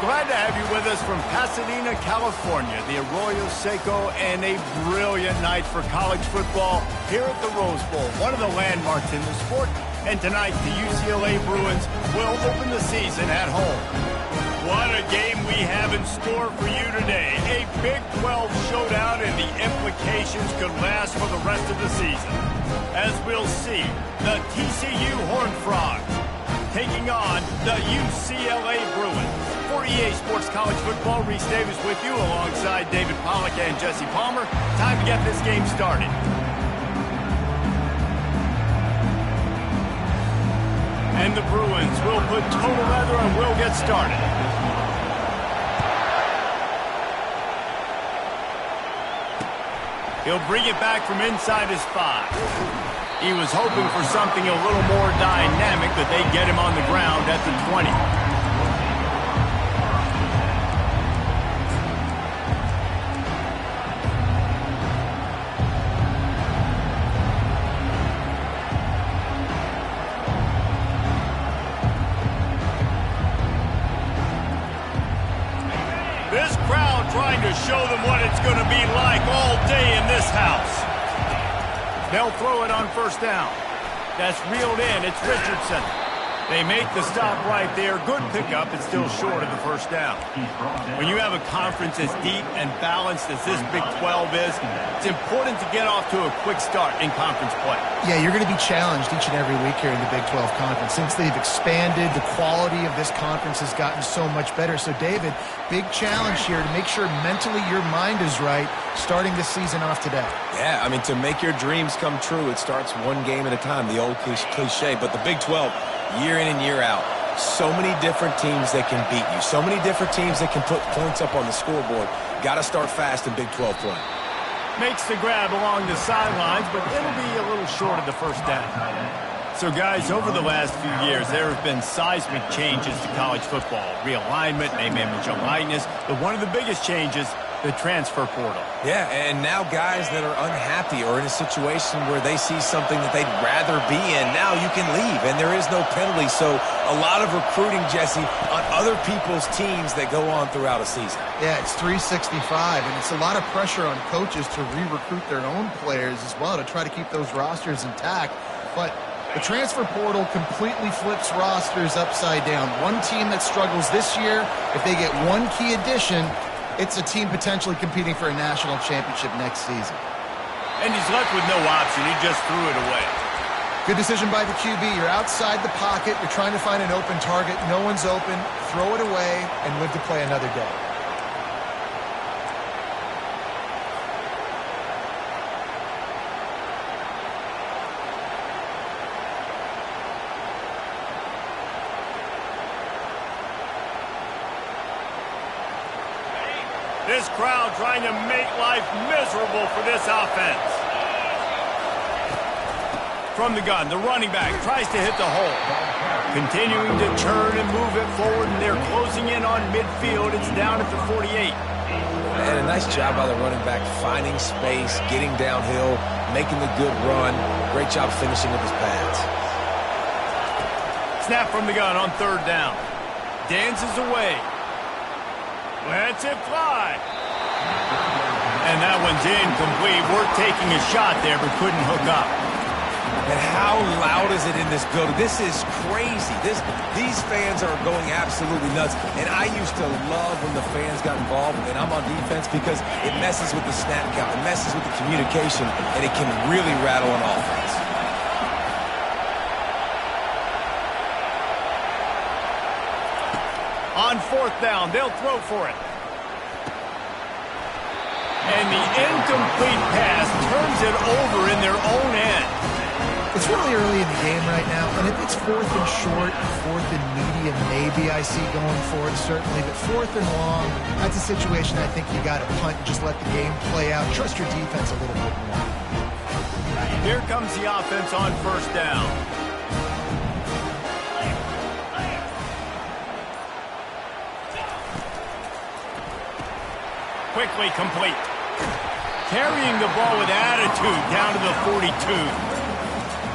Glad to have you with us from Pasadena, California, the Arroyo Seco, and a brilliant night for college football here at the Rose Bowl, one of the landmarks in the sport. And tonight, the UCLA Bruins will open the season at home. What a game we have in store for you today. A Big 12 showdown, and the implications could last for the rest of the season. As we'll see, the TCU Horned Frogs taking on the UCLA Bruins. For EA Sports College Football, Reese Davis with you alongside David Pollack and Jesse Palmer. Time to get this game started. And the Bruins will put total leather and will get started. He'll bring it back from inside his 5. He was hoping for something a little more dynamic, but they get him on the ground at the 20. This crowd trying to show them what it's going to be like all day in this house. They'll throw it on first down. That's reeled in. It's Richardson. They make the stop right there. Good pickup. It's still short of the first down. When you have a conference as deep and balanced as this Big 12 is, it's important to get off to a quick start in conference play. Yeah, you're going to be challenged each and every week here in the Big 12 Conference. Since they've expanded, the quality of this conference has gotten so much better. So, David, big challenge here to make sure mentally your mind is right starting this season off today. Yeah, I mean, to make your dreams come true, it starts one game at a time, the old cliche. But the Big 12, year in and year out, so many different teams that can beat you, so many different teams that can put points up on the scoreboard. Got to start fast in Big 12 play. Makes the grab along the sidelines, but it'll be a little short of the first down. So, guys, over the last few years, there have been seismic changes to college football. Realignment, name, image, and likeness. But one of the biggest changes, the transfer portal. Yeah, and now guys that are unhappy or in a situation where they see something that they'd rather be in, now you can leave, and there is no penalty. So a lot of recruiting, Jesse, on other people's teams that go on throughout a season. Yeah, it's 365, and it's a lot of pressure on coaches to re-recruit their own players as well to try to keep those rosters intact. But the transfer portal completely flips rosters upside down. One team that struggles this year, if they get one key addition, it's a team potentially competing for a national championship next season. And he's left with no option. He just threw it away. Good decision by the QB. You're outside the pocket. You're trying to find an open target. No one's open. Throw it away and live to play another day. This crowd trying to make life miserable for this offense. From the gun, the running back tries to hit the hole. Continuing to turn and move it forward, and they're closing in on midfield. It's down at the 48. And a nice job by the running back, finding space, getting downhill, making the good run. Great job finishing with his pads. Snap from the gun on third down. Dances away. Lets it fly. And that one's incomplete. We're taking a shot there, but couldn't hook up. And how loud is it in this building? This is crazy. These fans are going absolutely nuts. And I used to love when the fans got involved, and I'm on defense, because it messes with the snap count. It messes with the communication, and it can really rattle an offense. On fourth down, they'll throw for it. And the incomplete pass turns it over in their own end. It's really early in the game right now, and if it's fourth and short, fourth and medium, maybe I see going for it, certainly. But fourth and long, that's a situation I think you got to punt and just let the game play out. Trust your defense a little bit more. Here comes the offense on first down. Quickly complete. Carrying the ball with attitude down to the 42.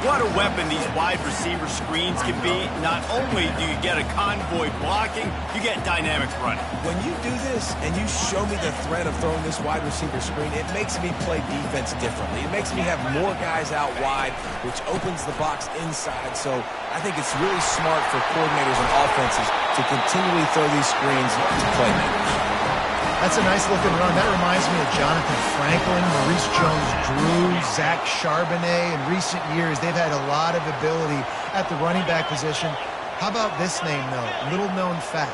What a weapon these wide receiver screens can be. Not only do you get a convoy blocking, you get dynamic running. When you do this and you show me the threat of throwing this wide receiver screen, it makes me play defense differently. It makes me have more guys out wide, which opens the box inside. So I think it's really smart for coordinators and offenses to continually throw these screens to playmakers. That's a nice-looking run. That reminds me of Jonathan Franklin, Maurice Jones-Drew, Zach Charbonnet. In recent years, they've had a lot of ability at the running back position. How about this name, though? Little-known fact.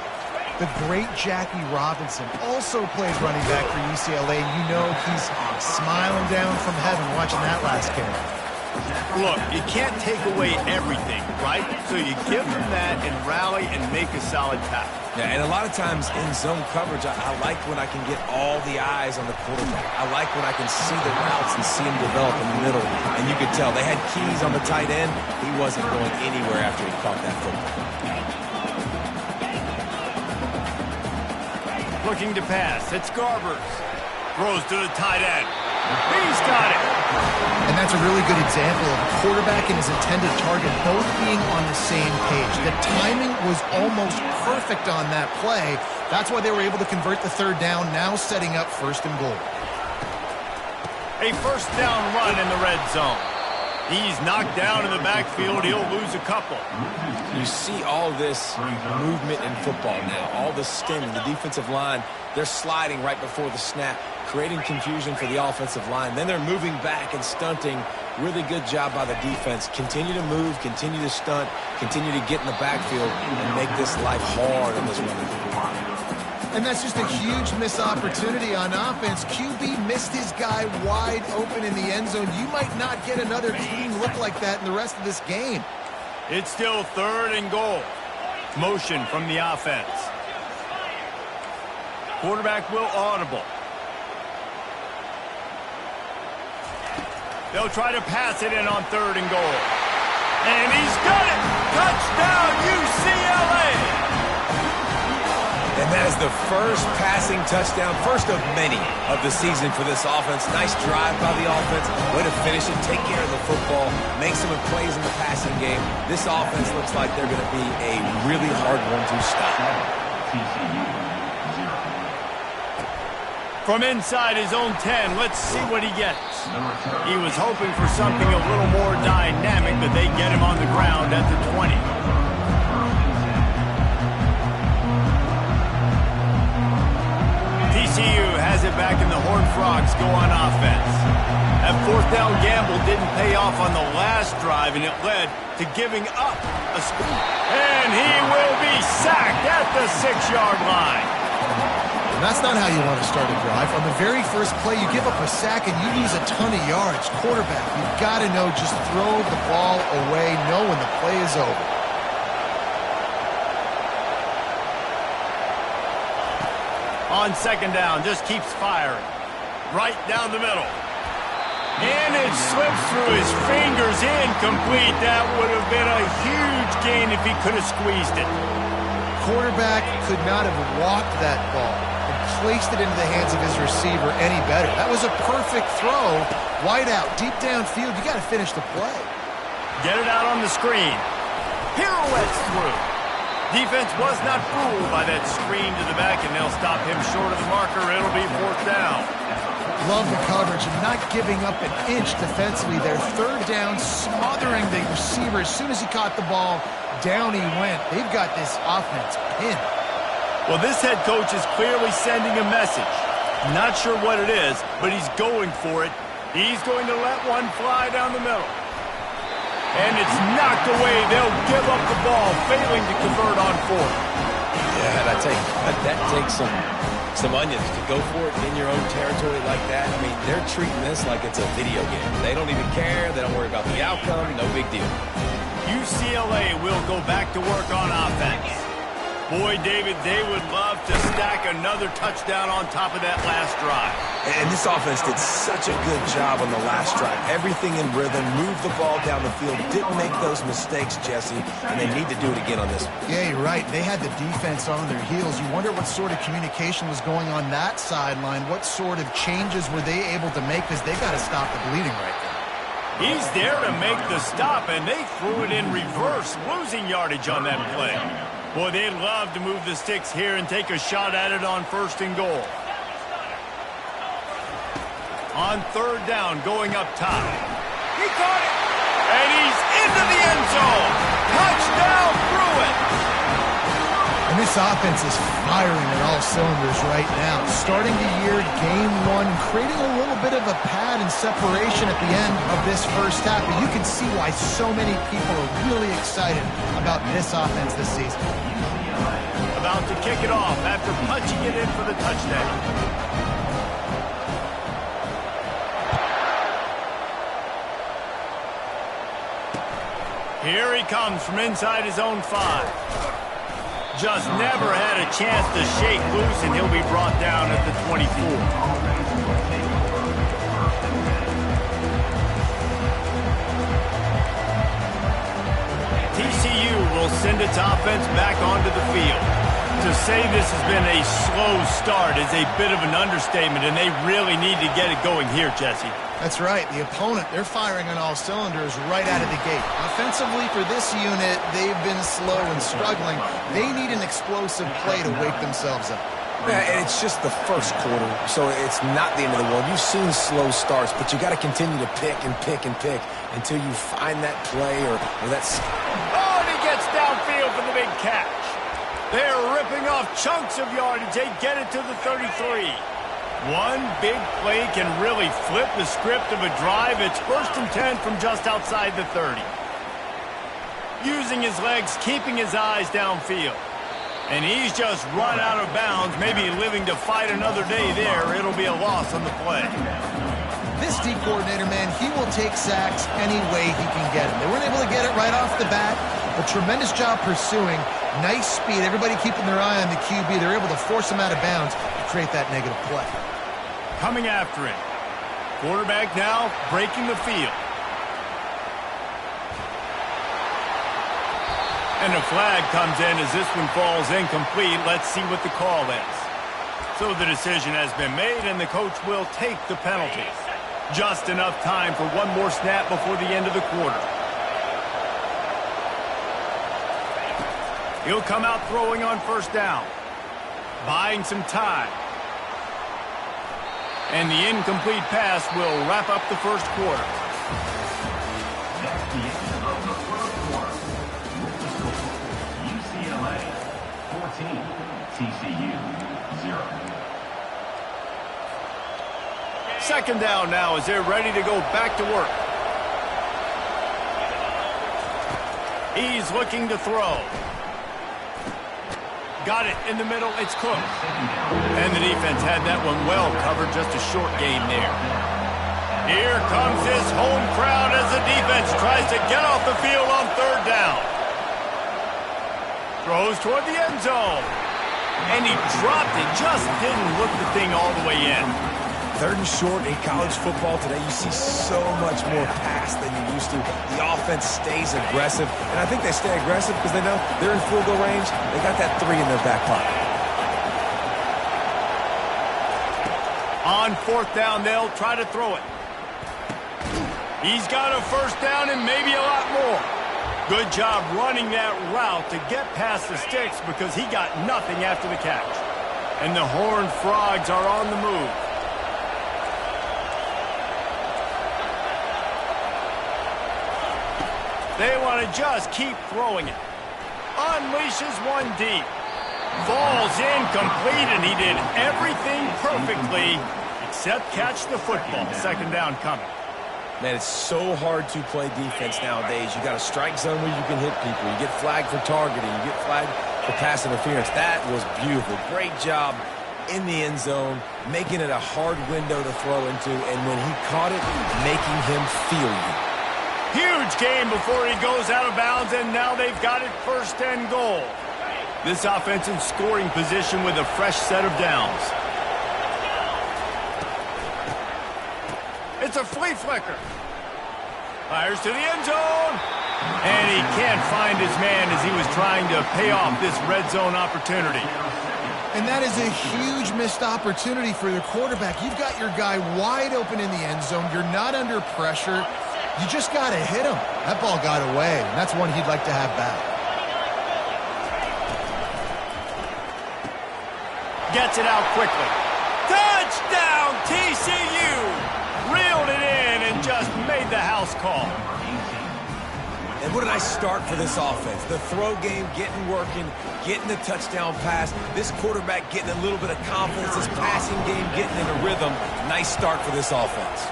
The great Jackie Robinson also plays running back for UCLA, and you know he's smiling down from heaven watching that last carry. Look, you can't take away everything, right? So you give them that and rally and make a solid pass. Yeah, and a lot of times in zone coverage, I like when I can get all the eyes on the quarterback. I like when I can see the routes and see him develop in the middle. And you could tell they had keys on the tight end. He wasn't going anywhere after he caught that football. Looking to pass. It's Garbers. Throws to the tight end. He's got it. And that's a really good example of a quarterback and his intended target both being on the same page. The timing was almost perfect on that play. That's why they were able to convert the third down, now setting up 1st and goal. A first down run in the red zone. He's knocked down in the backfield. He'll lose a couple. You see all this movement in football now, all the stemming, the defensive line, they're sliding right before the snap, creating confusion for the offensive line. Then they're moving back and stunting. Really good job by the defense. Continue to move, continue to stunt, continue to get in the backfield and make this life hard in this running game. And that's just a huge missed opportunity on offense. QB missed his guy wide open in the end zone. You might not get another clean look like that in the rest of this game. It's still 3rd and goal. Motion from the offense. Quarterback will audible. They'll try to pass it in on 3rd and goal. And he's got it! Touchdown, UCLA! And that is the first passing touchdown, first of many of the season for this offense. Nice drive by the offense. Way to finish it, take care of the football, make some plays in the passing game. This offense looks like they're going to be a really hard one to stop. From inside his own 10, let's see what he gets. He was hoping for something a little more dynamic, but they get him on the ground at the 20. TCU has it back, and the Horned Frogs go on offense. That 4th down gamble didn't pay off on the last drive, and it led to giving up a score. And he will be sacked at the 6-yard line. That's not how you want to start a drive. On the very first play, you give up a sack and you lose a ton of yards. Quarterback, you've got to know, just throw the ball away, know when the play is over. On 2nd down, just keeps firing. Right down the middle. And it slips through his fingers, incomplete. That would have been a huge gain if he could have squeezed it. Quarterback could not have walked that ball and placed it into the hands of his receiver any better. That was a perfect throw. Wide out, deep downfield. You got to finish the play. Get it out on the screen. Pirouettes through. Defense was not fooled by that screen to the back, and they'll stop him short of the marker. It'll be 4th down. Love the coverage and not giving up an inch defensively there. 3rd down, smothering the receiver. As soon as he caught the ball, down he went. They've got this offense pinned. Well, this head coach is clearly sending a message. Not sure what it is, but he's going for it. He's going to let one fly down the middle. And it's knocked away. They'll give up the ball, failing to convert on 4th. Yeah, that takes some onions to go for it in your own territory like that. I mean, they're treating this like it's a video game. They don't even care. They don't worry about the outcome. No big deal. UCLA will go back to work on offense. Boy, David, they would love to stack another touchdown on top of that last drive. And this offense did such a good job on the last drive. Everything in rhythm, moved the ball down the field, didn't make those mistakes, Jesse, and they need to do it again on this one. Yeah, you're right. They had the defense on their heels. You wonder what sort of communication was going on that sideline. What sort of changes were they able to make, because they got to stop the bleeding right now. He's there to make the stop, and they threw it in reverse, losing yardage on that play. Boy, they'd love to move the sticks here and take a shot at it on 1st and goal. On 3rd down, going up top. He caught it, and he's into the end zone. Touchdown, Bruins. And this offense is firing at all cylinders right now. Starting the year, game 1, creating a little bit of a pad and separation at the end of this first half. But you can see why so many people are really excited about this offense this season. About to kick it off after punching it in for the touchdown. Here he comes from inside his own 5. Just never had a chance to shake loose, and he'll be brought down at the 24. TCU will send its offense back onto the field. To say this has been a slow start is a bit of an understatement, and they really need to get it going here, Jesse. That's right. The opponent, they're firing on all cylinders right out of the gate. Offensively, for this unit, they've been slow and struggling. They need an explosive play to wake themselves up. Yeah, and it's just the first quarter, so it's not the end of the world. You've seen slow starts, but you got to continue to pick and pick and pick until you find that play or that's... Oh, and he gets downfield for the big catch. They're ripping off chunks of yardage. They get it to the 33. One big play can really flip the script of a drive. It's 1st and 10 from just outside the 30. Using his legs, keeping his eyes downfield. And he's just run out of bounds, maybe living to fight another day there. It'll be a loss on the play. This D coordinator, man, he will take sacks any way he can get them. They weren't able to get it right off the bat. A tremendous job pursuing. Nice speed. Everybody keeping their eye on the QB. They're able to force him out of bounds to create that negative play. Coming after him. Quarterback now breaking the field. And a flag comes in as this one falls incomplete. Let's see what the call is. So the decision has been made, and the coach will take the penalty. Just enough time for one more snap before the end of the quarter. He'll come out throwing on 1st down. Buying some time. And the incomplete pass will wrap up the first quarter. UCLA 14, TCU 0. 2nd down now as they're ready to go back to work. He's looking to throw. Got it in the middle. It's Cook. And the defense had that one well covered. Just a short gain there. Here comes this home crowd as the defense tries to get off the field on 3rd down. Throws toward the end zone. And he dropped it. Just didn't look the thing all the way in. 3rd and short in college football today, you see so much more pass than you used to. The offense stays aggressive, and I think they stay aggressive because they know they're in field goal range. They got that 3 in their back pocket. On 4th down, they'll try to throw it. He's got a 1st down and maybe a lot more. Good job running that route to get past the sticks because he got nothing after the catch. And the Horned Frogs are on the move. They want to just keep throwing it. Unleashes one deep. Falls incomplete, and he did everything perfectly except catch the football. 2nd down coming. Man, it's so hard to play defense nowadays. You got a strike zone where you can hit people. You get flagged for targeting. You get flagged for pass interference. That was beautiful. Great job in the end zone, making it a hard window to throw into, and when he caught it, making him feel you. Huge game before he goes out of bounds, and now they've got it 1st and goal. This offense in scoring position with a fresh set of downs. It's a flea flicker. Fires to the end zone. And he can't find his man as he was trying to pay off this red zone opportunity. And that is a huge missed opportunity for the quarterback. You've got your guy wide open in the end zone. You're not under pressure. You just got to hit him. That ball got away, and that's one he'd like to have back. Gets it out quickly. Touchdown, TCU! Reeled it in and just made the house call. And what a nice start for this offense. The throw game getting working, getting the touchdown pass. This quarterback getting a little bit of confidence. This passing game getting in a rhythm. Nice start for this offense.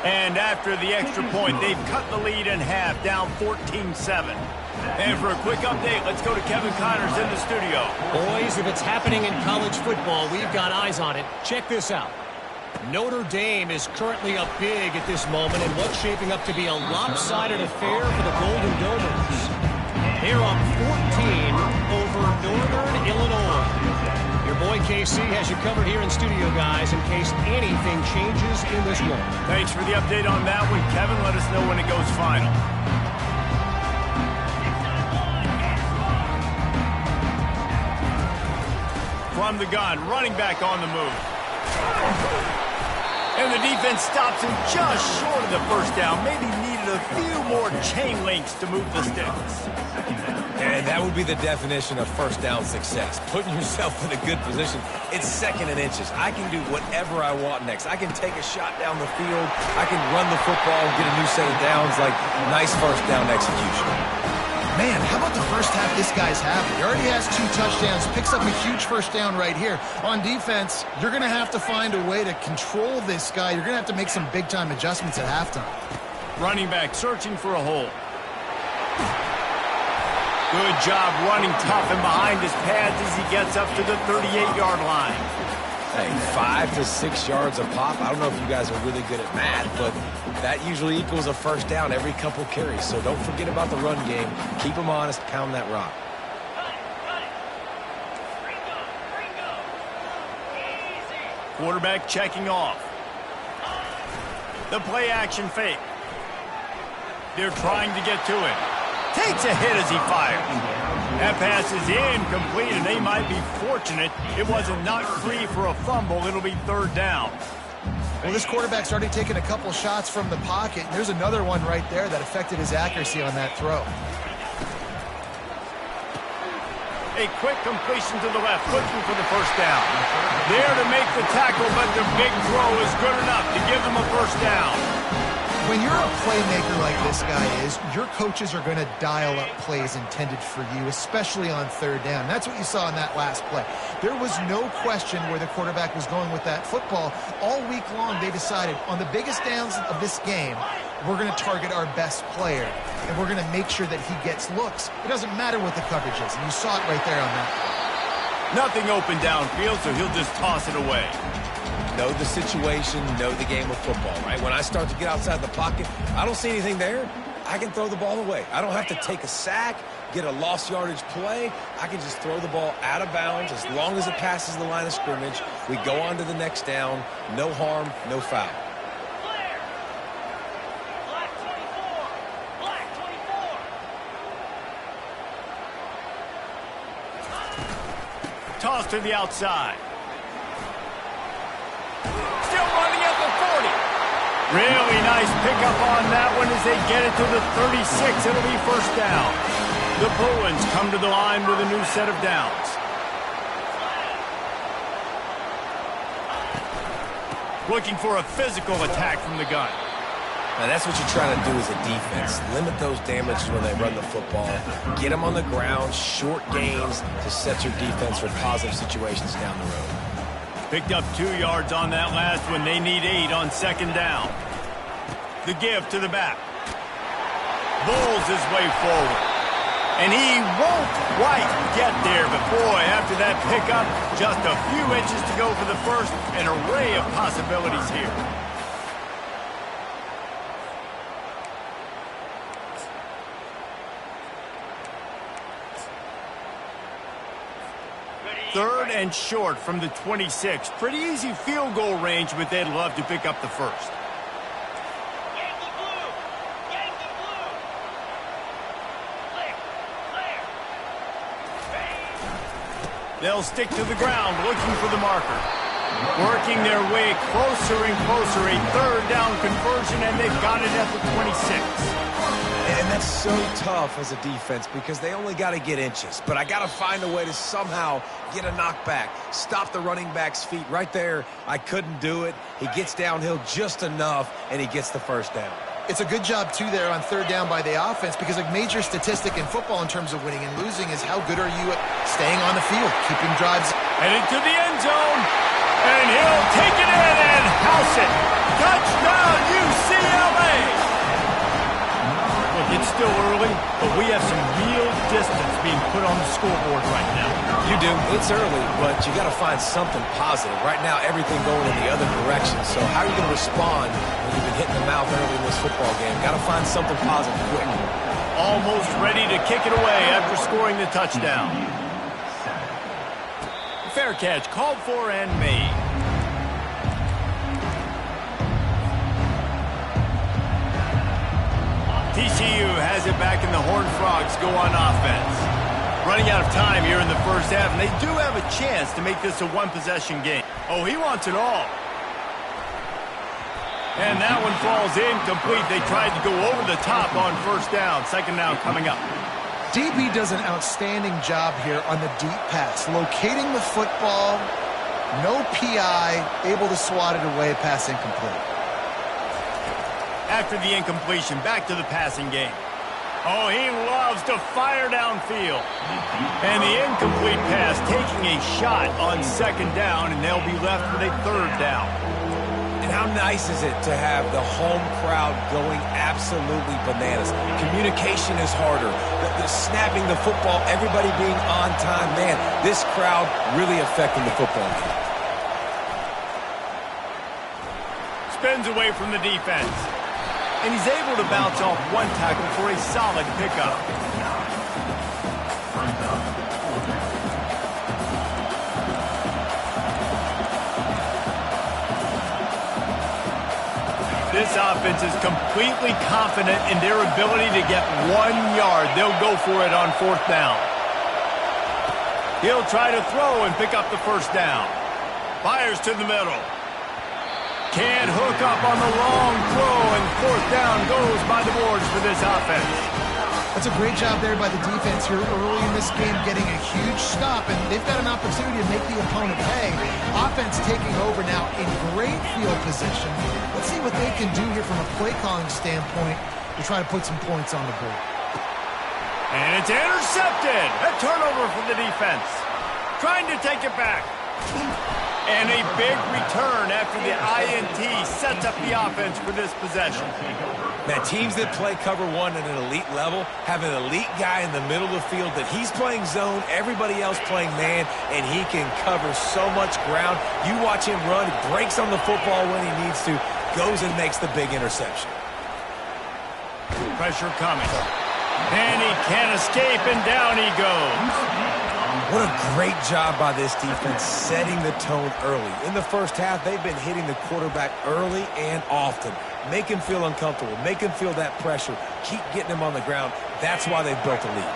And after the extra point, they've cut the lead in half, down 14-7. And for a quick update, let's go to Kevin Connors in the studio. Boys, if it's happening in college football, we've got eyes on it. Check this out. Notre Dame is currently up big at this moment in what's shaping up to be a lopsided affair for the Golden Domers. They're up 14 over Northern Illinois. Your boy KC has you covered here in studio, guys, in case anything changes in this one. Thanks for the update on that one, Kevin. Let us know when it goes final. From the gun, running back on the move. And the defense stops him just short of the first down. Maybe needed a few more chain links to move the sticks. And that would be the definition of first down success. Putting yourself in a good position. It's second and inches. I can do whatever I want next. I can take a shot down the field. I can run the football and get a new set of downs. Like, nice first down execution. Man, how about the first half this guy's having? He already has 2 touchdowns, picks up a huge first down right here. On defense, you're going to have to find a way to control this guy. You're going to have to make some big-time adjustments at halftime. Running back searching for a hole. Good job running tough and behind his pads as he gets up to the 38-yard line. Hey, 5 to 6 yards a pop. I don't know if you guys are really good at math, but that usually equals a first down every couple carries. So don't forget about the run game. Keep them honest. Pound that rock. Quarterback checking off. The play action fake. They're trying to get to him. Takes a hit as he fires. That pass is incomplete, and they might be fortunate it wasn't knocked free for a fumble. It'll be third down. Well, this quarterback's already taken a couple shots from the pocket. And there's another one right there that affected his accuracy on that throw. A quick completion to the left, looking for the first down. There to make the tackle, but the big throw is good enough to give them a first down. When you're a playmaker like this guy is, your coaches are going to dial up plays intended for you, especially on third down. That's what you saw in that last play. There was no question where the quarterback was going with that football. All week long, they decided on the biggest downs of this game, we're going to target our best player, and we're going to make sure that he gets looks. It doesn't matter what the coverage is, and you saw it right there on that play. Nothing open downfield, so he'll just toss it away. Know the situation, know the game of football, right? When I start to get outside the pocket, I don't see anything there. I can throw the ball away. I don't have to take a sack, get a lost yardage play. I can just throw the ball out of bounds as long as it passes the line of scrimmage. We go on to the next down. No harm, no foul. Toss to the outside. Still running at the 40. Really nice pickup on that one as they get it to the 36. It'll be first down. The Bruins come to the line with a new set of downs. Looking for a physical attack from the gun. Now, that's what you're trying to do as a defense. Limit those damages when they run the football. Get them on the ground, short gains to set your defense for positive situations down the road. Picked up 2 yards on that last one. They need 8 on second down. The give to the back. Bowls his way forward. And he won't quite get there. But boy, after that pickup, just a few inches to go for the first. An array of possibilities here. Third and short from the 26. Pretty easy field goal range, but they'd love to pick up the first. Yankee blue! Yankee blue! Clear! Clear! They'll stick to the ground looking for the marker. Working their way closer and closer, a third down conversion, and they've got it at the 26. And that's so tough as a defense because they only got to get inches. But I got to find a way to somehow get a knockback, stop the running back's feet. Right there, I couldn't do it. He gets downhill just enough, and he gets the first down. It's a good job, too, there on third down by the offense because a major statistic in football in terms of winning and losing is how good are you at staying on the field, keeping drives. Headed to the end zone, and he'll take it in and house it. Touchdown, UCLA! Look, it's still early, but we have some real distance being put on the scoreboard right now. You do. It's early, but you got to find something positive. Right now, everything going in the other direction. So how are you going to respond when you've been hitting the mouth early in this football game? Got to find something positive quick. Almost ready to kick it away after scoring the touchdown. Fair catch, called for and made. TCU has it back, and the Horned Frogs go on offense. Running out of time here in the first half, and they do have a chance to make this a one-possession game. Oh, he wants it all. And that one falls incomplete. They tried to go over the top on first down. Second down coming up. DB does an outstanding job here on the deep pass, locating the football, no PI, able to swat it away, pass incomplete. After the incompletion, back to the passing game. Oh, he loves to fire downfield. And the incomplete pass taking a shot on second down, and they'll be left with a third down. And how nice is it to have the home crowd going absolutely bananas? Communication is harder. The snapping the football, everybody being on time. Man, this crowd really affecting the football game. Spins away from the defense. And he's able to bounce off one tackle for a solid pickup. This offense is completely confident in their ability to get 1 yard. They'll go for it on fourth down. He'll try to throw and pick up the first down. Fires to the middle. Can't hook up on the long throw, and fourth down goes by the boards for this offense. That's a great job there by the defense here early in this game, getting a huge stop, and they've got an opportunity to make the opponent pay. Offense taking over now in great field position. Let's see what they can do here from a play calling standpoint to try to put some points on the board. And it's intercepted. A turnover for the defense. Trying to take it back. And a big return after the INT sets up the offense for this possession. Man, teams that play cover one at an elite level have an elite guy in the middle of the field that he's playing zone, everybody else playing man, and he can cover so much ground. You watch him run, breaks on the football when he needs to, goes and makes the big interception. Pressure coming. And he can't escape, and down he goes. What a great job by this defense setting the tone early. In the first half, they've been hitting the quarterback early and often. Make him feel uncomfortable. Make him feel that pressure. Keep getting him on the ground. That's why they've built a lead.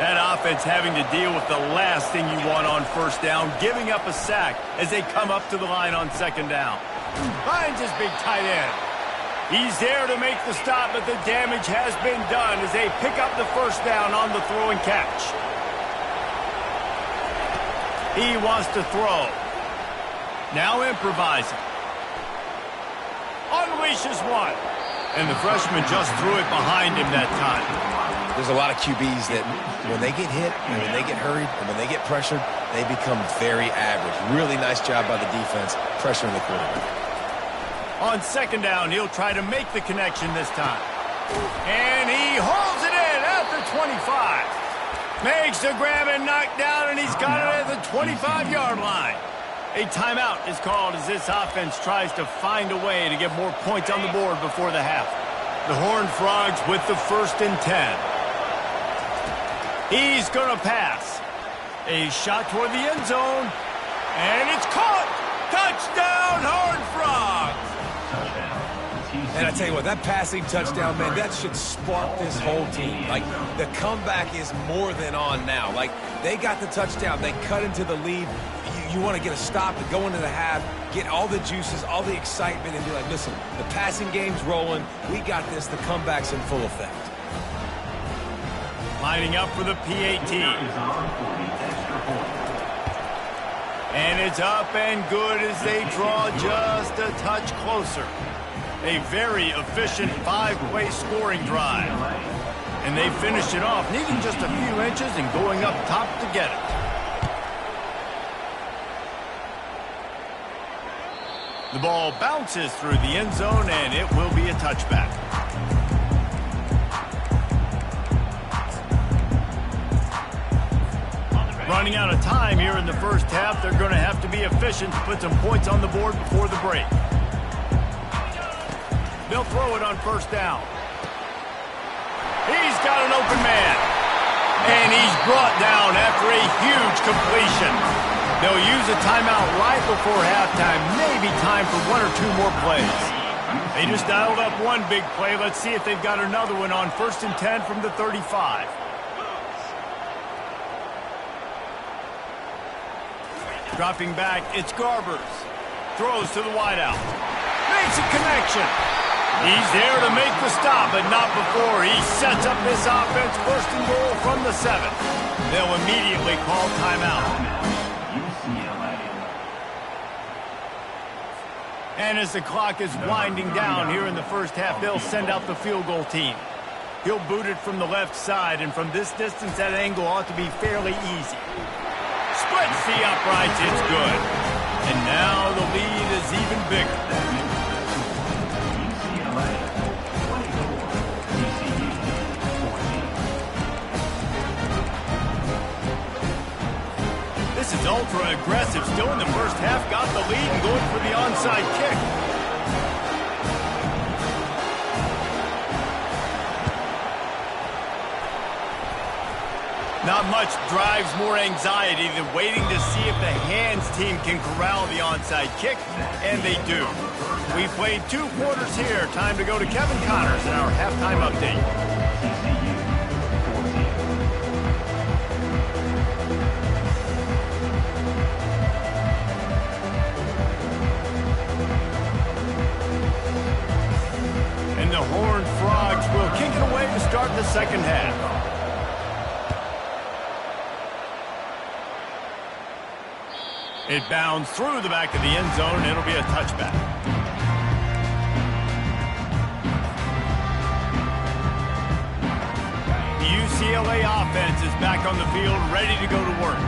That offense having to deal with the last thing you want on first down, giving up a sack as they come up to the line on second down. Finds his big tight end. He's there to make the stop, but the damage has been done as they pick up the first down on the throw and catch. He wants to throw. Now improvising. Unleashes one. And the freshman just threw it behind him that time. There's a lot of QBs that when they get hit, and when they get hurried, and when they get pressured, they become very average. Really nice job by the defense, pressuring the quarterback. On second down, he'll try to make the connection this time. And he holds it in at the 25. Makes the grab and knock down, and he's got it at the 25-yard line. A timeout is called as this offense tries to find a way to get more points on the board before the half. The Horned Frogs with the 1st and 10. He's going to pass. A shot toward the end zone, and it's caught. Touchdown, Horned Frogs! And I tell you what, that passing touchdown, man, that should spark this whole team. Like, the comeback is more than on now. Like, they got the touchdown. They cut into the lead. you want to get a stop and go into the half, get all the juices, all the excitement, and be like, listen, the passing game's rolling. We got this. The comeback's in full effect. Lining up for the PAT. And it's up and good as they draw just a touch closer. A very efficient 5-play scoring drive. And they finished it off, needing just a few inches and going up top to get it. The ball bounces through the end zone, and it will be a touchback. Running out of time here in the first half, they're going to have to be efficient to put some points on the board before the break. They'll throw it on first down. He's got an open man. And he's brought down after a huge completion. They'll use a timeout right before halftime. Maybe time for 1 or 2 more plays. They just dialed up one big play. Let's see if they've got another one on 1st and 10 from the 35. Dropping back, it's Garbers. Throws to the wideout. Makes a connection. He's there to make the stop, but not before he sets up this offense. 1st and goal from the 7. They'll immediately call timeout. And as the clock is winding down here in the first half, they'll send out the field goal team. He'll boot it from the left side, and from this distance, that angle ought to be fairly easy. Splits the uprights, it's good. And now the lead is even bigger. This is ultra aggressive. Still in the first half, got the lead and going for the onside kick. Not much drives more anxiety than waiting to see if the hands team can corral the onside kick, and they do. We played 2 quarters here. Time to go to Kevin Connors in our halftime update. And the Horned Frogs will kick it away to start the second half. It bounds through the back of the end zone, and it'll be a touchback. The UCLA offense is back on the field, ready to go to work.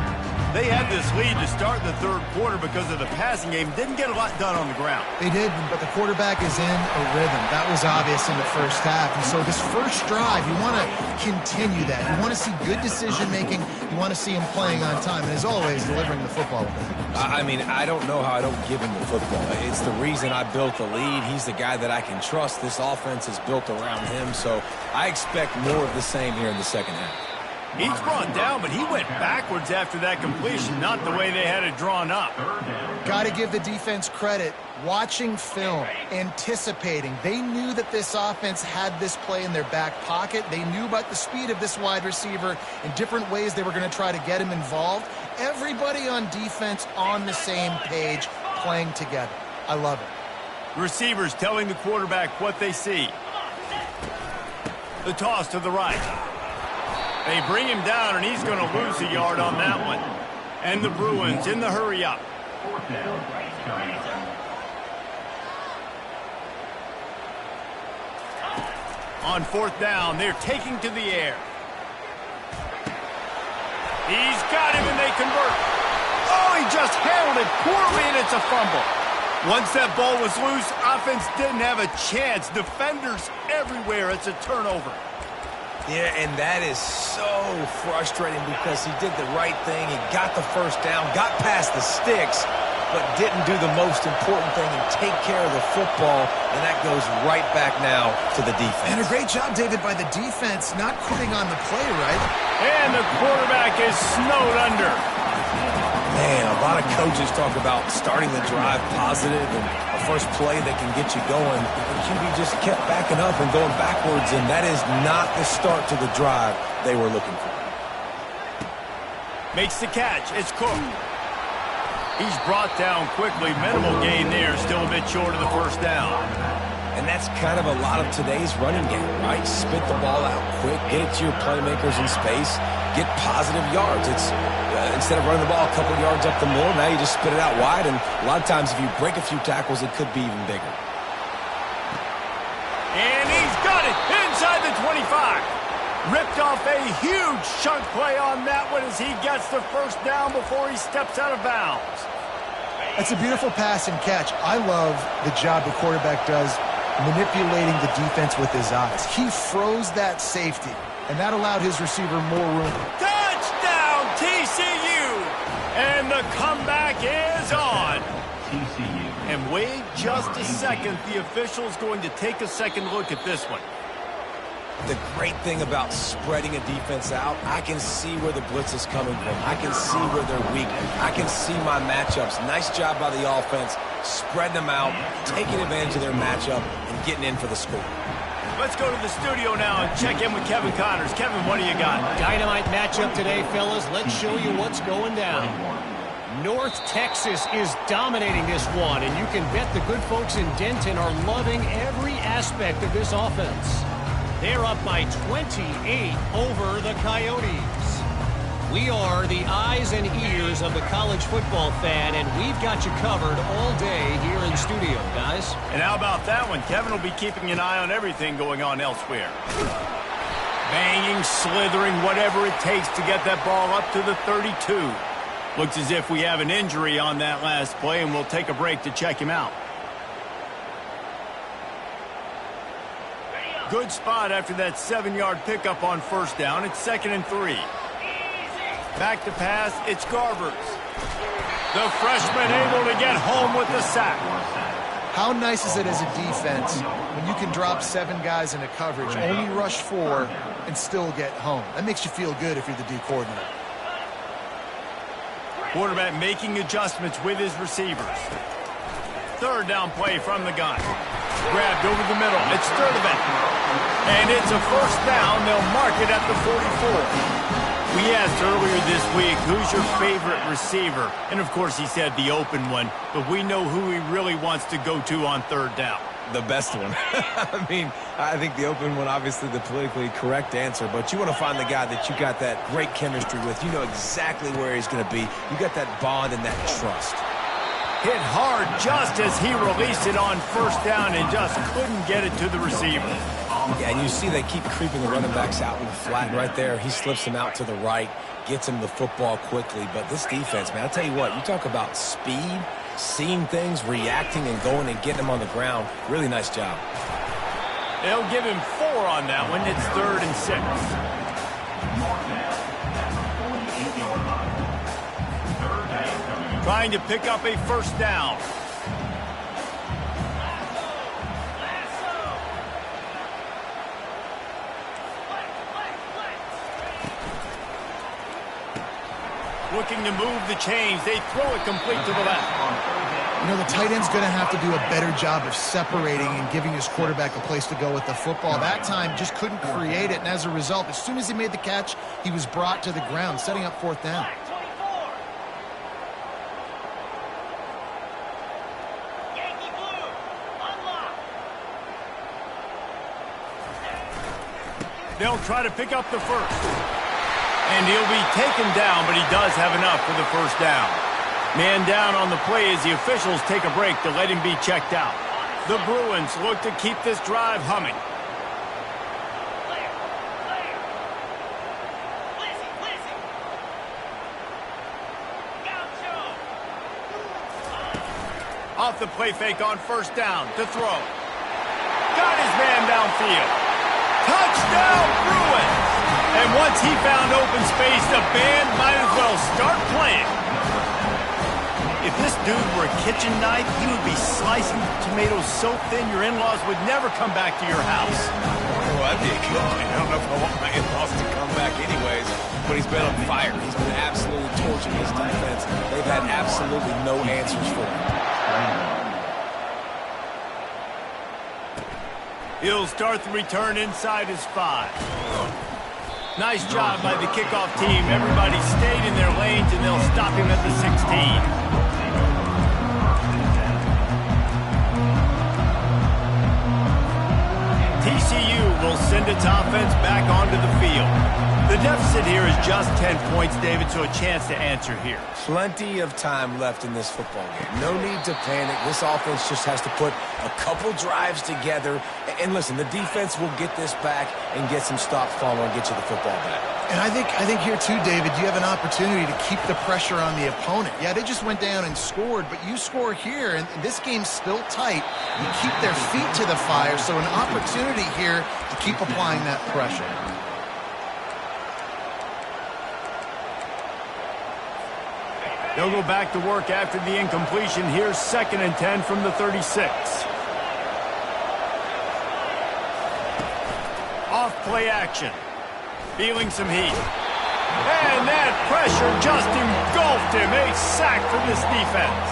They had this lead to start the 3rd quarter because of the passing game. Didn't get a lot done on the ground. They did, but the quarterback is in a rhythm. That was obvious in the first half. And so this first drive, you want to continue that. You want to see good decision-making. You want to see him playing on time. And as always, delivering the football. I mean, I don't know how I don't give him the football. It's the reason I built the lead. He's the guy that I can trust. This offense is built around him. So I expect more of the same here in the second half. He's brought down, but he went backwards after that completion, not the way they had it drawn up. Got to give the defense credit. Watching film, anticipating. They knew that this offense had this play in their back pocket. They knew about the speed of this wide receiver and different ways they were going to try to get him involved. Everybody on defense on the same page, playing together. I love it. Receivers telling the quarterback what they see. The toss to the right. They bring him down, and he's going to lose a yard on that one. And the Bruins in the hurry-up. On 4th down, they're taking to the air. He's got him, and they convert. Oh, he just handled it poorly, and it's a fumble. Once that ball was loose, offense didn't have a chance. Defenders everywhere. It's a turnover. Yeah, and that is so frustrating because he did the right thing. He got the first down, got past the sticks, but didn't do the most important thing and take care of the football, and that goes right back now to the defense. And a great job, David, by the defense not quitting on the play, right? And the quarterback is snowed under. Man, a lot of coaches talk about starting the drive positive and a first play that can get you going. And QB just kept backing up and going backwards, and that is not the start to the drive they were looking for. Makes the catch. It's Cook. He's brought down quickly. Minimal gain there. Still a bit short of the first down. And that's kind of a lot of today's running game, right? Spit the ball out quick, get it to your playmakers in space, get positive yards. It's instead of running the ball a couple yards up the middle, now you just spit it out wide, and a lot of times if you break a few tackles, it could be even bigger. And he's got it inside the 25. Ripped off a huge chunk play on that one as he gets the first down before he steps out of bounds. That's a beautiful pass and catch. I love the job the quarterback does manipulating the defense with his eyes. He froze that safety, and that allowed his receiver more room. Touchdown, TCU! And the comeback is on. TCU. And wait just a second. The official's going to take a second look at this one. The great thing about spreading a defense out, I can see where the blitz is coming from. I can see where they're weak. I can see my matchups. Nice job by the offense, spreading them out, taking advantage of their matchup, and getting in for the score. Let's go to the studio now and check in with Kevin Connors. Kevin, what do you got? Dynamite matchup today, fellas. Let's show you what's going down. North Texas is dominating this one, and you can bet the good folks in Denton are loving every aspect of this offense. They're up by 28 over the Coyotes. We are the eyes and ears of the college football fan, and we've got you covered all day here in studio, guys. And how about that one? Kevin will be keeping an eye on everything going on elsewhere. Banging, slithering, whatever it takes to get that ball up to the 32. Looks as if we have an injury on that last play, and we'll take a break to check him out. Good spot after that 7-yard pickup on first down. It's 2nd and 3. Back to pass, it's Garbers. The freshman able to get home with the sack. How nice is it as a defense when you can drop 7 guys into coverage, only rush 4, and still get home? That makes you feel good if you're the D coordinator. Quarterback making adjustments with his receivers. 3rd down play from the gun. Grabbed over the middle. It's Sturdivant. And it's a first down. They'll mark it at the 44. We asked earlier this week, who's your favorite receiver? And, of course, he said the open one. But we know who he really wants to go to on 3rd down. The best one. I mean, I think the open one, obviously the politically correct answer, but you want to find the guy that you got that great chemistry with. You know exactly where he's going to be. You got that bond and that trust. Hit hard just as he released it on first down and just couldn't get it to the receiver. Yeah, and you see they keep creeping the running backs out in the flat right there. He slips them out to the right, gets him the football quickly. But this defense, man, I'll tell you what, you talk about speed, seeing things, reacting, and going and getting them on the ground. Really nice job. They'll give him 4 on that one. It's 3rd and 6. Trying to pick up a first down. Looking to move the chains. They throw it complete to the left. You know, the tight end's going to have to do a better job of separating and giving his quarterback a place to go with the football. That time just couldn't create it, and as a result, as soon as he made the catch, he was brought to the ground, setting up 4th down. They'll try to pick up the first. And he'll be taken down, but he does have enough for the first down. Man down on the play as the officials take a break to let him be checked out. The Bruins look to keep this drive humming. Off the play fake on first down to throw. Got his man downfield. Touchdown, Bruins! And once he found open space, the band might as well start playing. If this dude were a kitchen knife, he would be slicing tomatoes so thin your in-laws would never come back to your house. Well, that'd be a good one. I don't know if I want my in-laws to come back anyways, but he's been on fire. He's been absolutely torching his defense. They've had absolutely no answers for him. He'll start the return inside his 5. Nice job by the kickoff team. Everybody stayed in their lanes, and they'll stop him at the 16. TCU will send its offense back onto the field. The deficit here is just 10 points, David, so a chance to answer here. Plenty of time left in this football game. No need to panic. This offense just has to put a couple drives together. And listen, the defense will get this back and get some stops following and get you the football back. And I think here too, David, you have an opportunity to keep the pressure on the opponent. Yeah, they just went down and scored, but you score here, and this game's still tight. You keep their feet to the fire, so an opportunity here to keep applying that pressure. They'll go back to work after the incompletion. Here's 2nd and 10 from the 36. Off play action. Feeling some heat. And that pressure just engulfed him. A sack for this defense.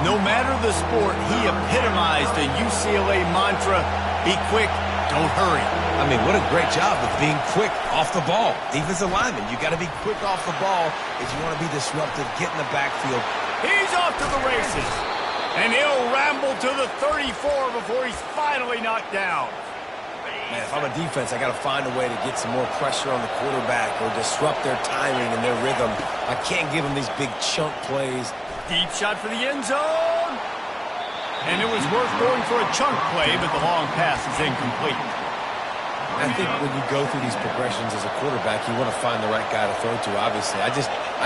No matter the sport, he epitomized the UCLA mantra, be quick, don't hurry. I mean, what a great job of being quick off the ball. Defensive lineman, you got to be quick off the ball if you want to be disruptive, get in the backfield. He's off to the races. And he'll ramble to the 34 before he's finally knocked down. Man, if I'm a defense, I got to find a way to get some more pressure on the quarterback or disrupt their timing and their rhythm. I can't give them these big chunk plays. Deep shot for the end zone. And it was worth going for a chunk play, but the long pass is incomplete. I think when you go through these progressions as a quarterback, you want to find the right guy to throw to, obviously. I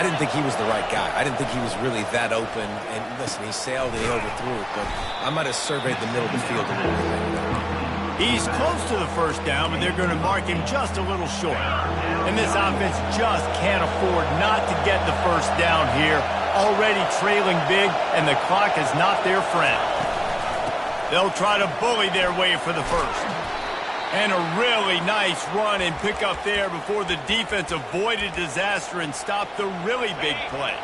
didn't think he was the right guy. I didn't think he was really that open. And listen, he sailed and he overthrew it, but I might have surveyed the middle of the field a little bit. He's close to the first down, but they're going to mark him just a little short. And this offense just can't afford not to get the first down here. Already trailing big, and the clock is not their friend. They'll try to bully their way for the first. And a really nice run and pick up there before the defense avoided disaster and stopped the really big play.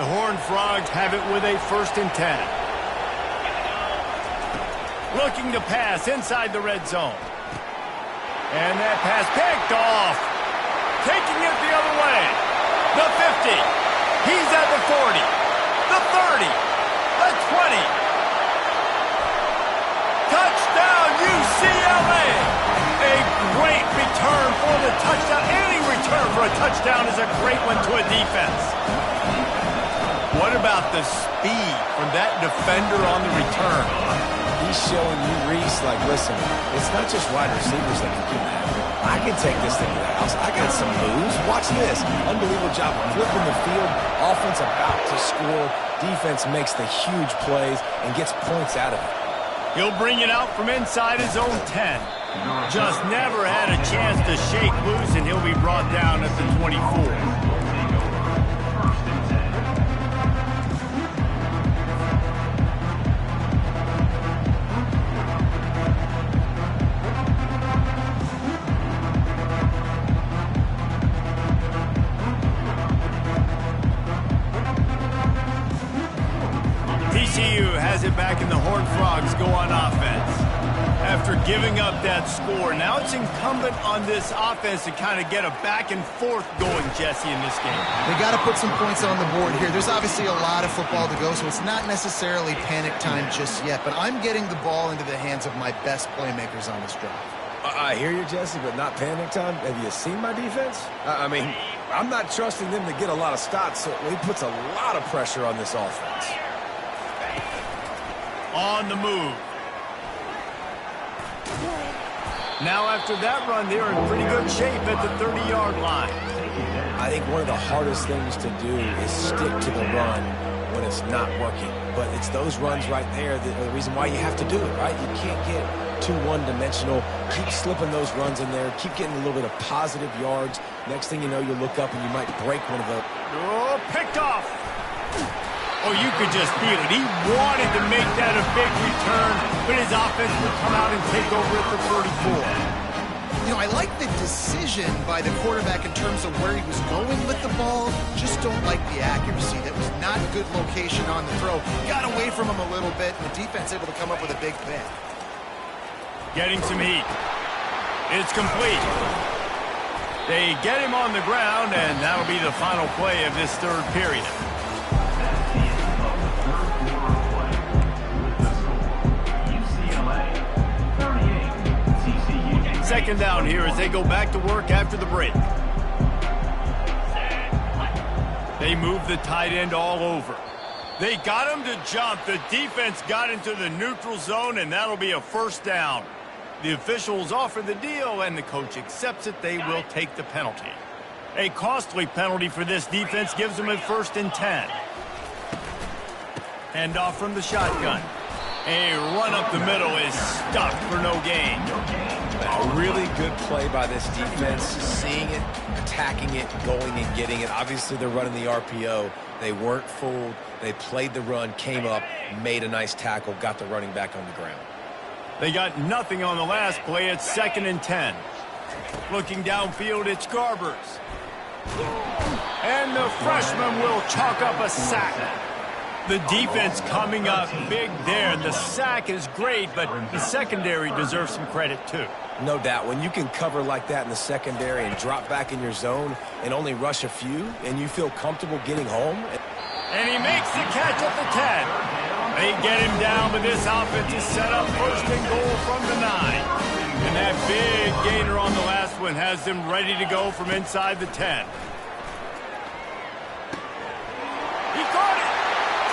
The Horned Frogs have it with a 1st and 10. Looking to pass inside the red zone. And that pass picked off. Taking it the other way. The 50. He's at the 40. The 30. The 20. Touchdown, UCLA. A great return for the touchdown. Any return for a touchdown is a great one to a defense. What about the speed from that defender on the return? He's showing you, Reese, like, listen, it's not just wide receivers that can do that. I can take this thing to the house. I got some moves. Watch this. Unbelievable job of flipping the field. Offense about to score. Defense makes the huge plays and gets points out of it. He'll bring it out from inside his own 10. Just never had a chance to shake loose, and he'll be brought down at the 24. TCU has it back, and the Horned Frogs go on offense. After giving up that score, now it's incumbent on this offense to kind of get a back and forth going, Jesse, in this game. They got to put some points on the board here. There's obviously a lot of football to go, so it's not necessarily panic time just yet, but I'm getting the ball into the hands of my best playmakers on this drive. I hear you, Jesse, but not panic time. Have you seen my defense? I mean, I'm not trusting them to get a lot of stops, so he puts a lot of pressure on this offense. On the move. Now after that run, they're in pretty good shape at the 30-yard line. I think one of the hardest things to do is stick to the run when it's not working. But it's those runs right there that are the reason why you have to do it, right? You can't get too one-dimensional. Keep slipping those runs in there. Keep getting a little bit of positive yards. Next thing you know, you look up and you might break one of those. Oh, picked off. Oh, you could just feel it. He wanted to make that a big return, but his offense would come out and take over at the 34. You know, I like the decision by the quarterback in terms of where he was going with the ball. Just don't like the accuracy. That was not good location on the throw. Got away from him a little bit, and the defense able to come up with a big pick. Getting some heat. It's complete. They get him on the ground, and that'll be the final play of this third period. UCLA 38, TCU second down here as they go back to work after the break. They move the tight end all over. They got him to jump. The defense got into the neutral zone, and that'll be a first down. The officials offer the deal, and the coach accepts it. They will take the penalty. A costly penalty for this defense gives them a 1st and 10. Hand off from the shotgun. A run up the middle is stuck for no gain. A really good play by this defense, seeing it, attacking it, going and getting it. Obviously, they're running the RPO. They weren't fooled. They played the run, came up, made a nice tackle, got the running back on the ground. They got nothing on the last play. It's 2nd and 10. Looking downfield, it's Garbers. And the freshman will chalk up a sack. The defense coming up big there. The sack is great, but the secondary deserves some credit too. No doubt. When you can cover like that in the secondary and drop back in your zone and only rush a few, and you feel comfortable getting home. And he makes the catch at the 10. They get him down, but this offense is set up 1st and goal from the 9. And that big gainer on the last one has them ready to go from inside the 10. He caught it.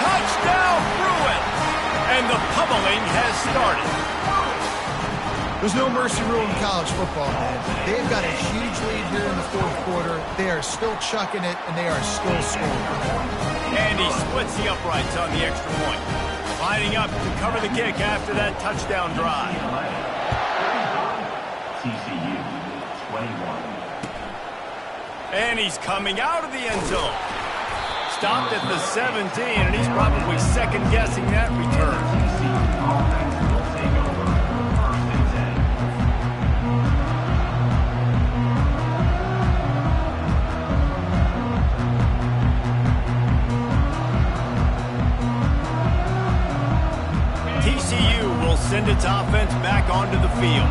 Touchdown, Bruin. And the pummeling has started. There's no mercy rule in college football, man. They've got a huge lead here in the 4th quarter. They are still chucking it, and they are still scoring. And he splits the uprights on the extra point. Lining up to cover the kick after that touchdown drive. TCU 21. And he's coming out of the end zone. Stopped at the 17, and he's probably second-guessing that return. Offense will take over 1st and 10. TCU will send its offense back onto the field.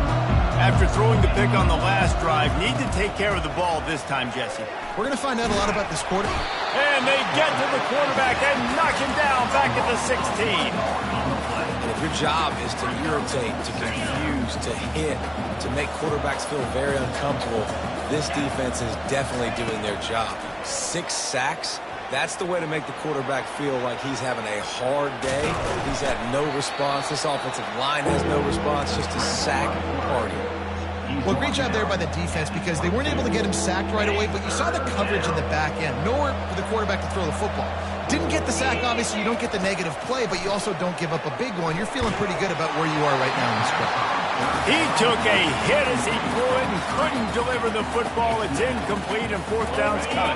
After throwing the pick on the last drive, need to take care of the ball this time, Jesse. We're going to find out a lot about this quarterback. And they get to the quarterback and knock him down back at the 16. And if your job is to irritate, to confuse, to hit, to make quarterbacks feel very uncomfortable, this defense is definitely doing their job. 6 sacks. That's the way to make the quarterback feel like he's having a hard day. He's had no response. This offensive line has no response. Just a sack party. Well, great job there by the defense because they weren't able to get him sacked right away, but you saw the coverage in the back end. Nowhere for the quarterback to throw the football. Didn't get the sack, obviously. You don't get the negative play, but you also don't give up a big one. You're feeling pretty good about where you are right now in this script. He took a hit as he threw it and couldn't deliver the football. It's incomplete and 4th down's cut.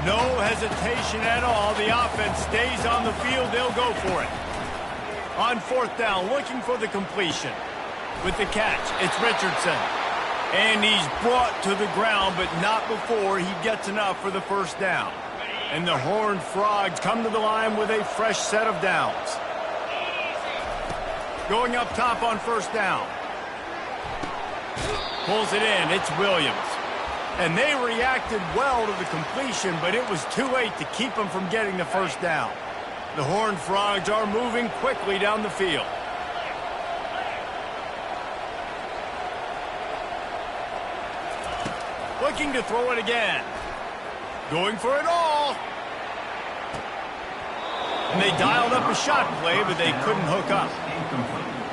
No hesitation at all. The offense stays on the field. They'll go for it. On 4th down, looking for the completion. With the catch, it's Richardson. And he's brought to the ground, but not before he gets enough for the 1st down. And the Horned Frogs come to the line with a fresh set of downs. Going up top on 1st down. Pulls it in. It's Williams. And they reacted well to the completion, but it was too late to keep them from getting the 1st down. The Horned Frogs are moving quickly down the field. Looking to throw it again. Going for it all. And they dialed up a shot play, but they couldn't hook up.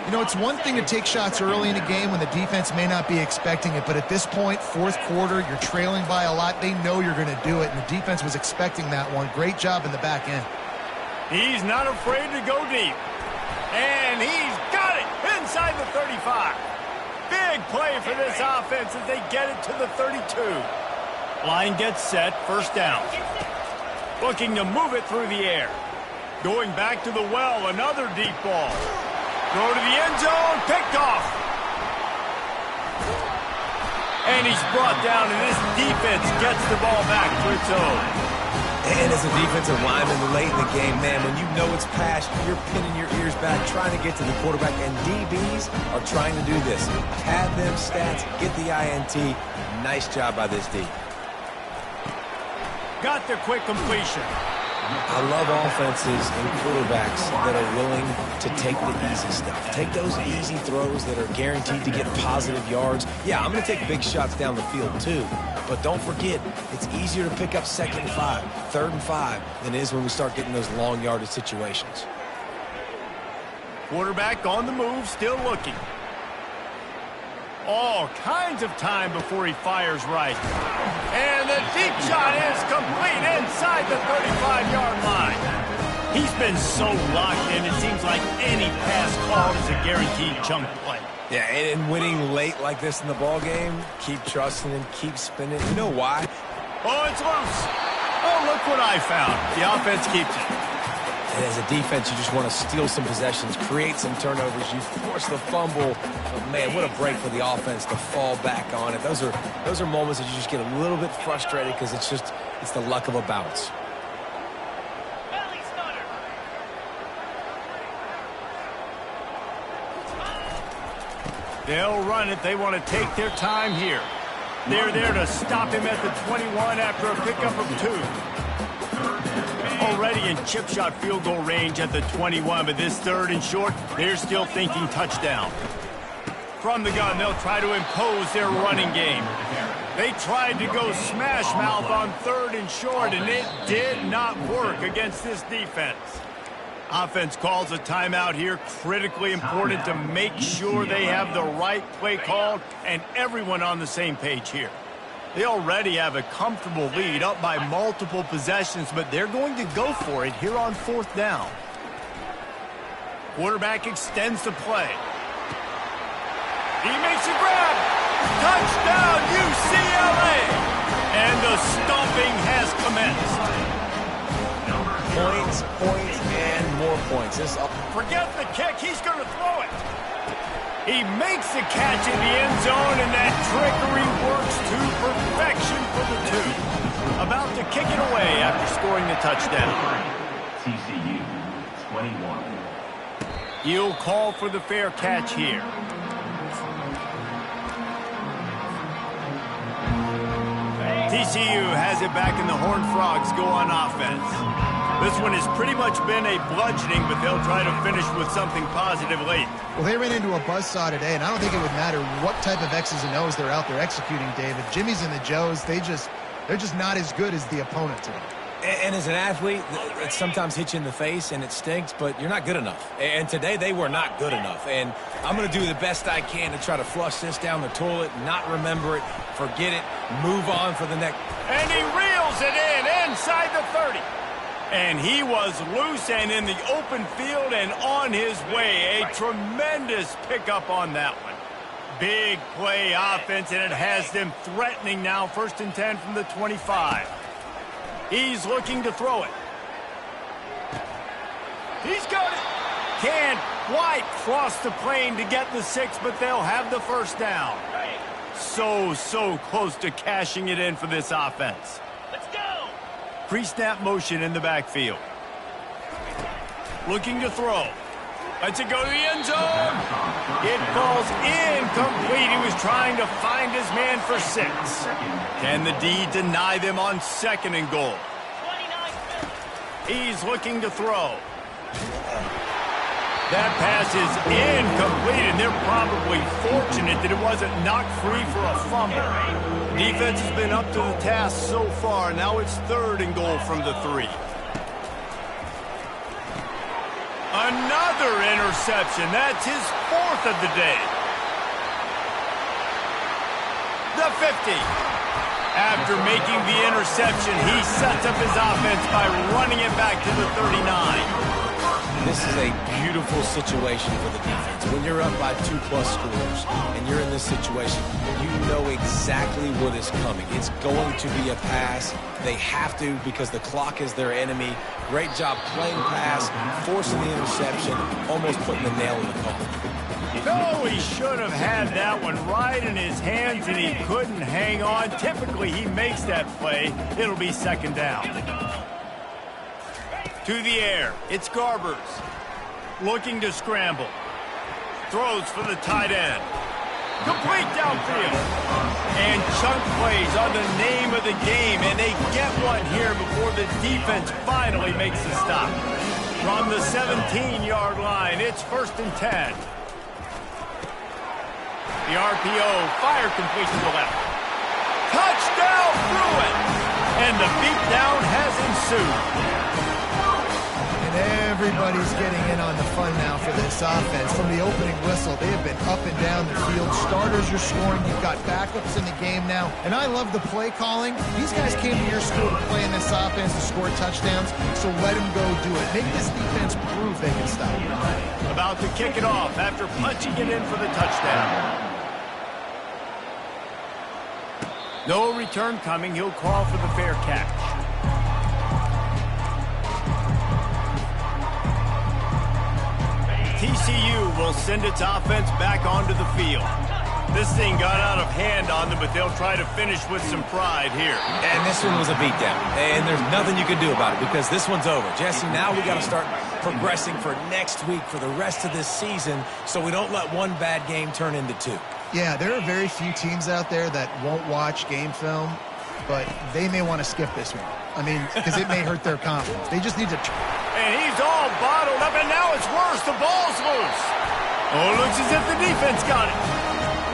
You know, it's one thing to take shots early in a game when the defense may not be expecting it, but at this point, 4th quarter, you're trailing by a lot. They know you're going to do it, and the defense was expecting that one. Great job in the back end. He's not afraid to go deep. And he's got it inside the 35. Big play for this offense as they get it to the 32. Line gets set, 1st down. Looking to move it through the air. Going back to the well, another deep ball. Throw to the end zone, picked off. And he's brought down, and this defense gets the ball back for its own. And as a defensive lineman late in the game, man, when you know it's past, you're pinning your ears back, trying to get to the quarterback, and DBs are trying to do this. Pad them stats, get the INT. Nice job by this D. Got the quick completion. I love offenses and quarterbacks that are willing to take the easy stuff. Take those easy throws that are guaranteed to get positive yards. Yeah, I'm going to take big shots down the field too. But don't forget, it's easier to pick up 2nd and 5, 3rd and 5 than it is when we start getting those long yardage situations. Quarterback on the move, still looking. All kinds of time before he fires right. And the deep shot is complete inside the 35-yard line. He's been so locked in, it seems like any pass called is a guaranteed chunk play. Yeah, and winning late like this in the ball game, keep trusting him, keep spinning. You know why? Oh, it's loose. Oh, look what I found. The offense keeps it. And as a defense, you just want to steal some possessions, create some turnovers. You force the fumble. But man, what a break for the offense to fall back on it. Those are moments that you just get a little bit frustrated because it's the luck of a bounce. Belly stunner. They'll run it. They want to take their time here. They're there to stop him at the 21 after a pickup of 2. Already in chip shot field goal range at the 21, but this 3rd and short, they're still thinking touchdown. From the gun, they'll try to impose their running game. They tried to go smash mouth on 3rd and short, and it did not work against this defense. Offense calls a timeout here, critically important to make sure they have the right play called and everyone on the same page here. They already have a comfortable lead, up by multiple possessions, but they're going to go for it here on 4th down. Quarterback extends the play. He makes a grab. Touchdown, UCLA! And the stomping has commenced. Points, and more points. Forget the kick. He's going to throw it. He makes the catch in the end zone, and that trickery works to perfection for the 2. About to kick it away after scoring the touchdown. TCU 21. He'll call for the fair catch here. TCU has it back, and the Horned Frogs go on offense. This one has pretty much been a bludgeoning, but they'll try to finish with something positive late. Well, they ran into a buzzsaw today, and I don't think it would matter what type of X's and O's they're out there executing, David. Jimmy's and the Joes, they're just not as good as the opponent today. And as an athlete, it sometimes hits you in the face and it stinks, but you're not good enough. And today they were not good enough. And I'm going to do the best I can to try to flush this down the toilet, not remember it, forget it, move on for the next. And he reels it inside the 30. And he was loose and in the open field and on his way. A tremendous pickup on that one. Big play offense, and it has them threatening now. 1st and 10 from the 25. He's looking to throw it. He's got it. Can't quite cross the plane to get the 6, but they'll have the 1st down. So close to cashing it in for this offense. Let's go. Pre-snap motion in the backfield. Looking to throw. Lets it go to the end zone. It falls incomplete. He was trying to find his man for 6. Can the D deny them on 2nd and goal? 29. He's looking to throw. That pass is incomplete, and they're probably fortunate that it wasn't knocked free for a fumble. Defense has been up to the task so far. Now it's 3rd and goal from the 3. Another interception. That's his 4th of the day. The 50. After making the interception, he sets up his offense by running it back to the 39. This is a beautiful situation for the defense. When you're up by 2+ scores and you're in this situation, you know exactly what is coming. It's going to be a pass. They have to because the clock is their enemy. Great job playing pass, forcing the interception, almost putting the nail in the coffin. No, he should have had that one right in his hands, and he couldn't hang on. Typically, he makes that play. It'll be 2nd down. To the air. It's Garbers. Looking to scramble. Throws for the tight end. Complete downfield. And chunk plays are the name of the game, and they get one here before the defense finally makes the stop. From the 17-yard line, it's 1st and 10. The RPO, fire complete to the left. Touchdown, Bruin! And the beatdown has ensued. And everybody's getting in on the fun now for this offense. From the opening whistle, they have been up and down the field. Starters are scoring. You've got backups in the game now. And I love the play calling. These guys came to your school to play in this offense to score touchdowns, so let them go do it. Make this defense prove they can stop it. About to kick it off after punching it in for the touchdown. No return coming. He'll call for the fair catch. TCU will send its offense back onto the field. This thing got out of hand on them, but they'll try to finish with some pride here. And this one was a beatdown. And there's nothing you can do about it because this one's over. Jesse, now we got to start progressing for next week, for the rest of this season, so we don't let one bad game turn into two. Yeah, there are very few teams out there that won't watch game film, but they may want to skip this one. I mean, because it may hurt their confidence. They just need to... And he's all bottled up, and now it's worse. The ball's loose. Oh, it looks as if the defense got it.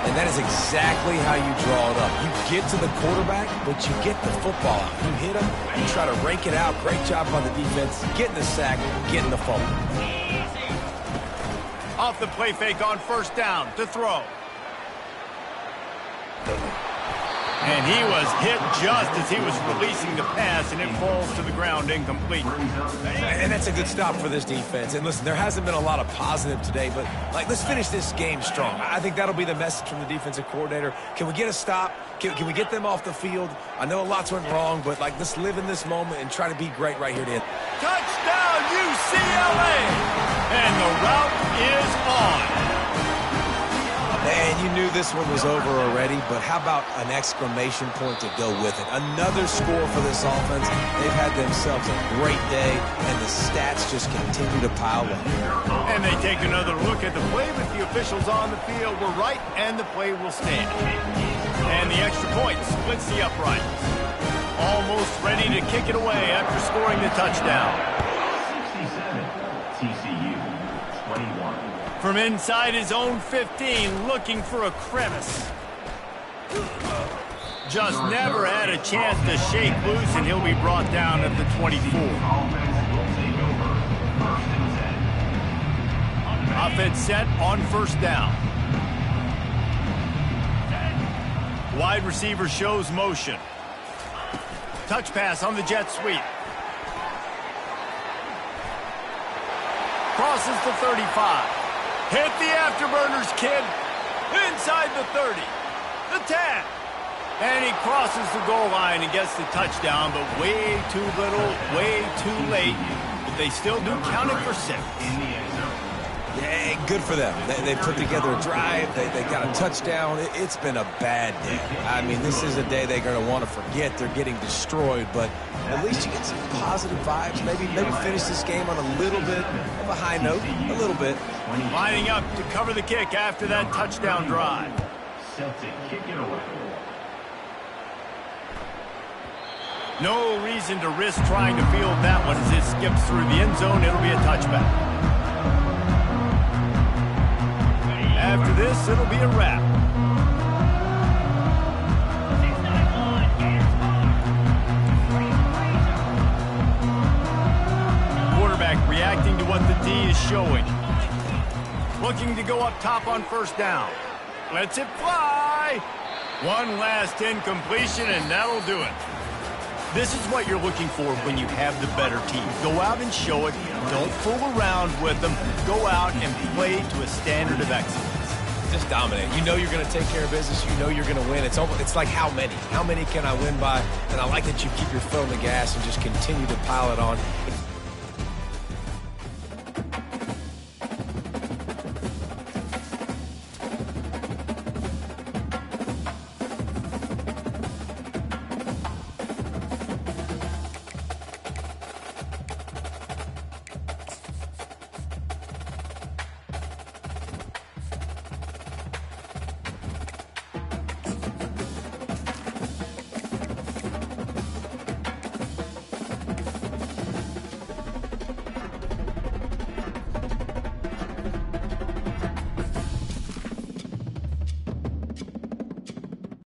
And that is exactly how you draw it up. You get to the quarterback, but you get the football out. You hit him, you try to rake it out. Great job on the defense. Getting the sack, getting the fumble. Off the play fake on 1st down to throw. And he was hit just as he was releasing the pass, and it falls to the ground incomplete. And that's a good stop for this defense. And listen, there hasn't been a lot of positive today, but let's finish this game strong. I think that'll be the message from the defensive coordinator. Can we get a stop? Can we get them off the field? I know lots went wrong, but let's live in this moment and try to be great right here at the end. Touchdown, UCLA! And the route is on. And you knew this one was over already, but how about an exclamation point to go with it? Another score for this offense. They've had themselves a great day, and the stats just continue to pile up. And they take another look at the play, but the officials on the field were right, and the play will stand. And the extra point splits the uprights. Almost ready to kick it away after scoring the touchdown. 67, TCU, 21. From inside his own 15, looking for a crevice. Just never had a chance to shake loose, and he'll be brought down at the 24. Offense set on 1st down. Wide receiver shows motion. Touch pass on the jet sweep. Crosses the 35. Hit the afterburners, kid. Inside the 30. The 10. And he crosses the goal line and gets the touchdown, but way too little, way too late. But they still do count it for 6. Yeah, good for them. They put together a drive. They got a touchdown. It's been a bad day. I mean, this is a day they're going to want to forget. They're getting destroyed, but at least you get some positive vibes. Maybe finish this game on a little bit of a high note, a little bit. Lining up to cover the kick after that touchdown drive. Celtic kick it away. No reason to risk trying to field that one as it skips through the end zone. It'll be a touchback. After this, it'll be a wrap. Quarterback reacting to what the D is showing. Looking to go up top on 1st down. Lets it fly. One last incompletion, and that'll do it. This is what you're looking for when you have the better team. Go out and show it. Don't fool around with them. Go out and play to a standard of excellence. Just dominate. You know you're going to take care of business. You know you're going to win. It's like how many? How many can I win by? And I like that you keep your foot on the gas and just continue to pile it on.